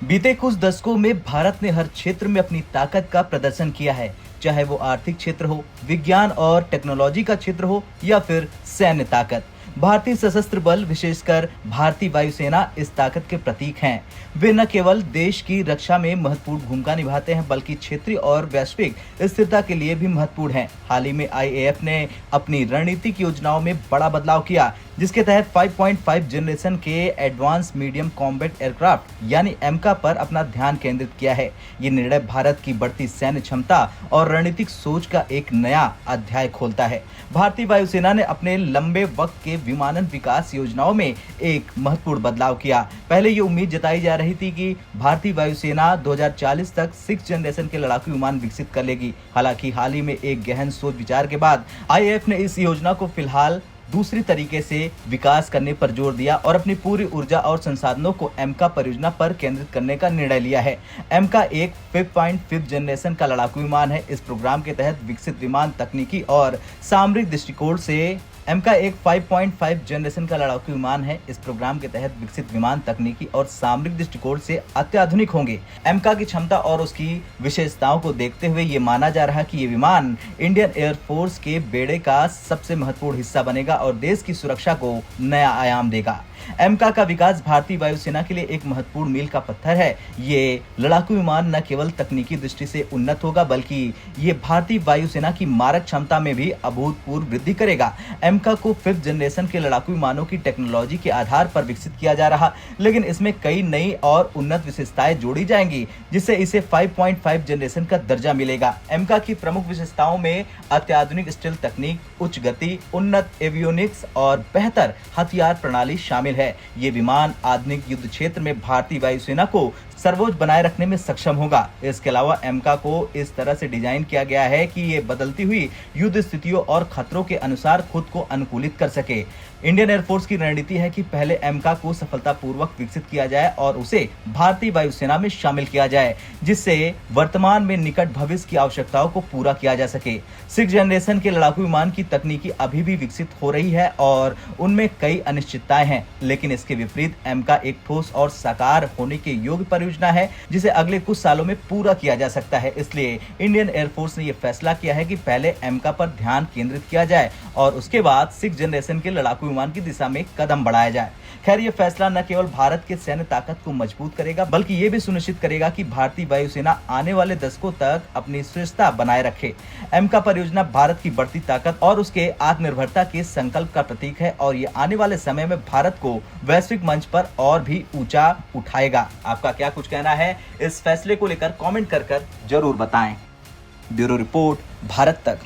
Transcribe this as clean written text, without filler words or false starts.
बीते कुछ दशकों में भारत ने हर क्षेत्र में अपनी ताकत का प्रदर्शन किया है, चाहे वो आर्थिक क्षेत्र हो, विज्ञान और टेक्नोलॉजी का क्षेत्र हो या फिर सैन्य ताकत। भारतीय सशस्त्र बल, विशेषकर भारतीय वायुसेना, इस ताकत के प्रतीक हैं। वे न केवल देश की रक्षा में महत्वपूर्ण भूमिका निभाते हैं, बल्कि क्षेत्रीय और वैश्विक स्थिरता के लिए भी महत्वपूर्ण हैं। हाल ही में आईएएफ ने अपनी रणनीतिक योजनाओं में बड़ा बदलाव किया, जिसके तहत 5.5 जनरेशन के एडवांस मीडियम कॉम्बैट एयरक्राफ्ट यानी एमका पर अपना ध्यान केंद्रित किया है। ये निर्णय भारत की बढ़ती सैन्य क्षमता और रणनीतिक सोच का एक नया अध्याय खोलता है। भारतीय वायुसेना ने अपने लंबे वक्त के विमानन विकास योजनाओं में एक महत्वपूर्ण बदलाव किया। पहले ये उम्मीद जताई जा रही थी कि भारतीय वायुसेना 2040 तक 6th जनरेशन के लड़ाकू विमान विकसित कर लेगी। हालांकि हाल ही में एक गहन सोच विचार के बाद आईएएफ ने इस योजना को फिलहाल दूसरी तरीके से विकास करने पर जोर दिया और अपनी पूरी ऊर्जा और संसाधनों को एमका परियोजना पर केंद्रित करने का निर्णय लिया है। एमका एक 5.5 जनरेशन का लड़ाकू विमान है। इस प्रोग्राम के तहत विकसित विमान तकनीकी और सामरिक दृष्टिकोण से एमका एक 5.5 जनरेशन का लड़ाकू विमान है। इस प्रोग्राम के तहत विकसित विमान तकनीकी और सामरिक दृष्टिकोण से अत्याधुनिक होंगे। एमका की क्षमता और उसकी विशेषताओं को देखते हुए ये माना जा रहा है कि ये विमान इंडियन एयरफोर्स के बेड़े का सबसे महत्वपूर्ण हिस्सा बनेगा और देश की सुरक्षा को नया आयाम देगा। एमका का विकास भारतीय वायुसेना के लिए एक महत्वपूर्ण मील का पत्थर है। ये लड़ाकू विमान न केवल तकनीकी दृष्टि से उन्नत होगा, बल्कि ये भारतीय वायुसेना की मारक क्षमता में भी अभूतपूर्व वृद्धि करेगा। एमका को 5th जनरेशन के लड़ाकू विमानों की टेक्नोलॉजी के आधार पर विकसित किया जा रहा, लेकिन इसमें कई नई और उन्नत विशेषताएं जोड़ी जाएंगी, जिससे इसे 5.5 जनरेशन का दर्जा मिलेगा। एमका की प्रमुख विशेषताओं में अत्याधुनिक स्टील तकनीक, उच्च गति, उन्नत एवियोनिक्स और बेहतर हथियार प्रणाली शामिल है। ये विमान आधुनिक युद्ध क्षेत्र में भारतीय वायुसेना को सर्वोच्च बनाए रखने में सक्षम होगा। इसके अलावा एमका को इस तरह से डिजाइन किया गया है कि ये बदलती हुई युद्ध स्थितियों और खतरों के अनुसार खुद को अनुकूलित कर सके। इंडियन एयरफोर्स की रणनीति है कि पहले एमका को सफलतापूर्वक विकसित किया जाए और उसे भारतीय वायुसेना में शामिल किया जाए, जिससे वर्तमान में निकट भविष्य की आवश्यकताओं को पूरा किया जा सके। 6th जनरेशन के लड़ाकू विमान की तकनीकी अभी भी विकसित हो रही है और उनमें कई अनिश्चितताएं हैं, लेकिन इसके विपरीत एमका एक ठोस और साकार होने के योग्य परियोजना है, जिसे अगले कुछ सालों में पूरा किया जा सकता है। इसलिए इंडियन एयरफोर्स ने यह फैसला किया है कि पहले एमका पर ध्यान केंद्रित किया जाए और उसके बाद 6th जनरेशन के लड़ाकू विमान की दिशा में कदम बढ़ाया जाए। खैर, यह फैसला न केवल भारत के सैन्य ताकत को मजबूत करेगा, बल्कि यह भी सुनिश्चित करेगा कि भारतीय वायुसेना आने वाले दशकों तक अपनी श्रेष्ठता बनाए रखे। एमका परियोजना भारत की बढ़ती ताकत और उसके आत्मनिर्भरता के संकल्प का प्रतीक है और ये आने वाले समय में भारत को वैश्विक मंच पर और भी ऊंचा उठाएगा। आपका क्या कुछ कहना है इस फैसले को लेकर कमेंट कर जरूर बताएं। ब्यूरो रिपोर्ट, भारत तक।